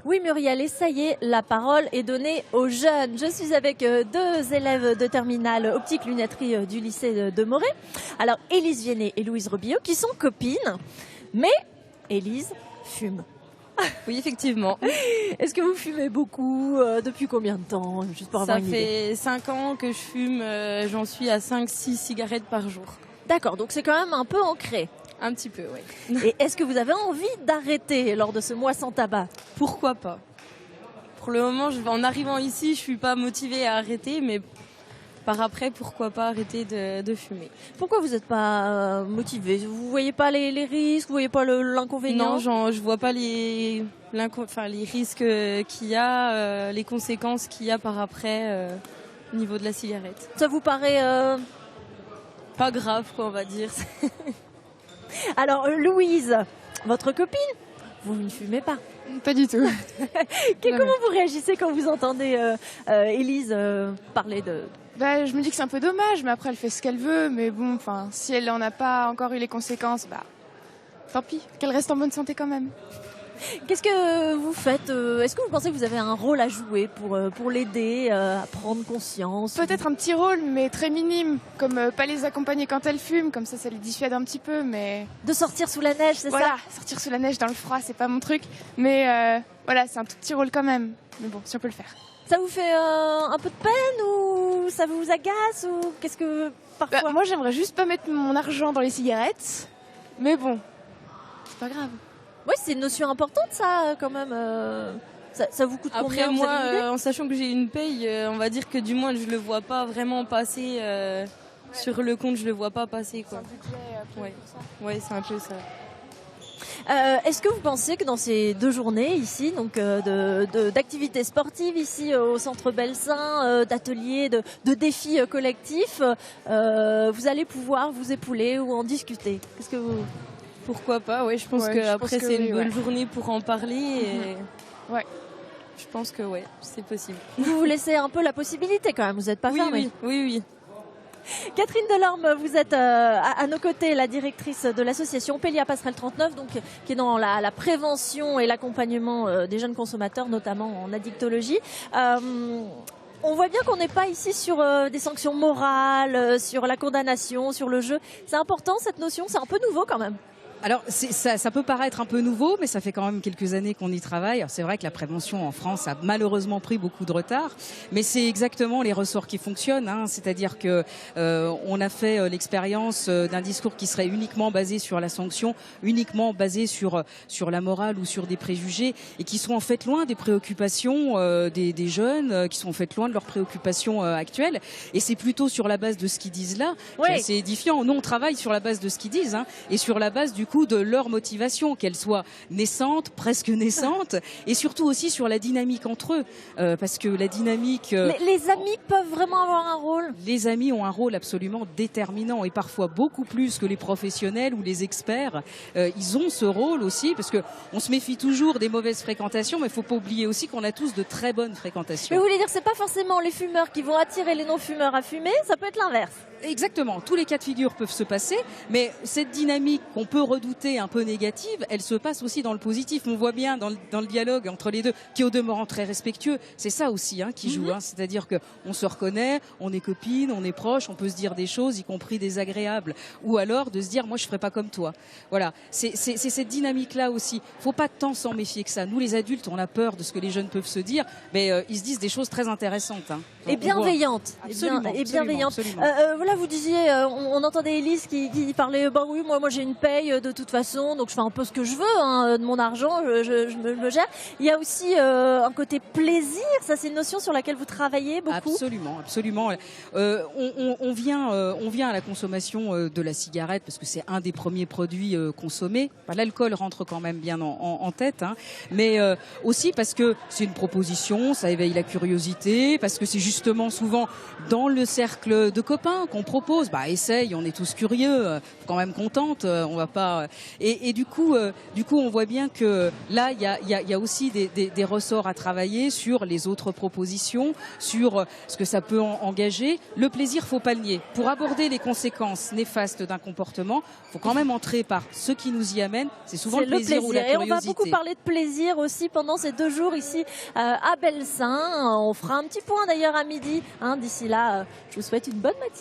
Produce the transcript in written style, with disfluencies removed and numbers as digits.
Oui, Muriel, et ça y est, la parole est donnée aux jeunes. Je suis avec deux élèves de terminale optique lunetterie du lycée de Morée. Alors, Élise Viennet et Louise Robillot, qui sont copines, mais Élise fume. Oui, effectivement. Est-ce que vous fumez beaucoup? Depuis combien de temps? Juste pour avoir Ça une idée. fait 5 ans que je fume, j'en suis à 5-6 cigarettes par jour. D'accord, donc c'est quand même un peu ancré. Un petit peu, oui. Et est-ce que vous avez envie d'arrêter lors de ce mois sans tabac? Pourquoi pas? Pour le moment, en arrivant ici, je suis pas motivée à arrêter, mais par après, pourquoi pas arrêter de fumer? Pourquoi vous n'êtes pas motivé? Vous voyez pas les risques? Vous voyez pas l'inconvénient? Non, je vois pas les risques qu'il y a, les conséquences qu'il y a par après au niveau de la cigarette. Ça vous paraît... Pas grave, quoi, on va dire. Alors, Louise, votre copine, vous ne fumez pas? Pas du tout. Comment vous réagissez quand vous entendez Élise parler de... Bah, je me dis que c'est un peu dommage, mais après elle fait ce qu'elle veut. Mais bon, enfin, si elle n'en a pas encore eu les conséquences, bah, tant pis. Qu'elle reste en bonne santé quand même. Qu'est-ce que vous faites? Est-ce que vous pensez que vous avez un rôle à jouer pour l'aider à prendre conscience? Peut-être un petit rôle, mais très minime, comme pas les accompagner quand elles fument, comme ça les dissuade un petit peu, mais... De sortir sous la neige, c'est voilà, ça? sortir sous la neige dans le froid, c'est pas mon truc, mais voilà, c'est un tout petit rôle quand même. Mais bon, si on peut le faire. Ça vous fait un peu de peine ou ça vous agace ou qu'est-ce que parfois... Bah, moi, j'aimerais juste pas mettre mon argent dans les cigarettes, mais bon, c'est pas grave. Oui, c'est une notion importante, ça, quand même. Ça vous coûte combien? Après, moi, en sachant que j'ai une paye, on va dire que du moins, je le vois pas vraiment passer sur le compte, je le vois pas passer, quoi. Ouais, c'est un peu ça. Est-ce que vous pensez que dans ces 2 journées ici, donc d'activités sportives ici au Centre Belsin, d'ateliers, de défis collectifs, vous allez pouvoir vous épauler ou en discuter? Qu'est-ce que vous... Pourquoi pas, ouais, je pense qu'après c'est une bonne journée pour en parler et ouais. Je pense que ouais, c'est possible. Vous vous laissez un peu la possibilité quand même, vous n'êtes pas fermé. Oui. Catherine Delorme, vous êtes à nos côtés la directrice de l'association Pélia Passerelle 39, donc, qui est dans la prévention et l'accompagnement des jeunes consommateurs, notamment en addictologie. On voit bien qu'on n'est pas ici sur des sanctions morales, sur la condamnation, sur le jeu. C'est important cette notion, c'est un peu nouveau quand même. Alors, ça peut paraître un peu nouveau, mais ça fait quand même quelques années qu'on y travaille. Alors, c'est vrai que la prévention en France a malheureusement pris beaucoup de retard, mais c'est exactement les ressorts qui fonctionnent. Hein. C'est-à-dire que on a fait l'expérience d'un discours qui serait uniquement basé sur la sanction, uniquement basé sur la morale ou sur des préjugés, et qui sont en fait loin des préoccupations des jeunes, qui sont en fait loin de leurs préoccupations actuelles. Et c'est plutôt sur la base de ce qu'ils disent là, qui est assez édifiant. Nous, on travaille sur la base de ce qu'ils disent, hein, et sur la base du de leur motivation, qu'elle soit naissante, presque naissante, et surtout aussi sur la dynamique entre eux, parce que la dynamique... Les amis peuvent vraiment avoir un rôle? Les amis ont un rôle absolument déterminant, et parfois beaucoup plus que les professionnels ou les experts. Ils ont ce rôle aussi, parce qu'on se méfie toujours des mauvaises fréquentations, mais il ne faut pas oublier aussi qu'on a tous de très bonnes fréquentations. Mais vous voulez dire que ce n'est pas forcément les fumeurs qui vont attirer les non-fumeurs à fumer, ça peut être l'inverse? Exactement, tous les cas de figure peuvent se passer, mais cette dynamique qu'on peut redouter un peu négative, elle se passe aussi dans le positif. On voit bien dans le dialogue entre les deux, qui est au demeurant très respectueux. C'est ça aussi qui joue, c'est-à-dire qu'on se reconnaît, on est copines, on est proches, on peut se dire des choses, y compris désagréables, ou alors de se dire moi je ferai pas comme toi. Voilà, c'est cette dynamique-là aussi. Faut pas tant s'en méfier que ça. Nous les adultes, on a peur de ce que les jeunes peuvent se dire, mais ils se disent des choses très intéressantes. Et bienveillantes. Et bienveillantes. Voilà, vous disiez, on entendait Élise qui parlait, bah oui, moi j'ai une paye de toute façon, donc je fais un peu ce que je veux de mon argent, je me gère. Il y a aussi un côté plaisir, ça c'est une notion sur laquelle vous travaillez beaucoup. Absolument. On vient à la consommation de la cigarette parce que c'est un des premiers produits consommés. L'alcool rentre quand même bien en tête, mais aussi parce que c'est une proposition, ça éveille la curiosité, parce que c'est justement souvent dans le cercle de copains qu'on propose, essaye, on est tous curieux, quand même contente, on va pas faire. Et du coup, on voit bien que là, il y a aussi des ressorts à travailler sur les autres propositions, sur ce que ça peut engager. Le plaisir, faut pas le nier. Pour aborder les conséquences néfastes d'un comportement, faut quand même entrer par ce qui nous y amène. C'est souvent le plaisir ou la curiosité. Et on va beaucoup parler de plaisir aussi pendant ces 2 jours ici à Belsin. On fera un petit point d'ailleurs à midi. D'ici là, je vous souhaite une bonne matinée.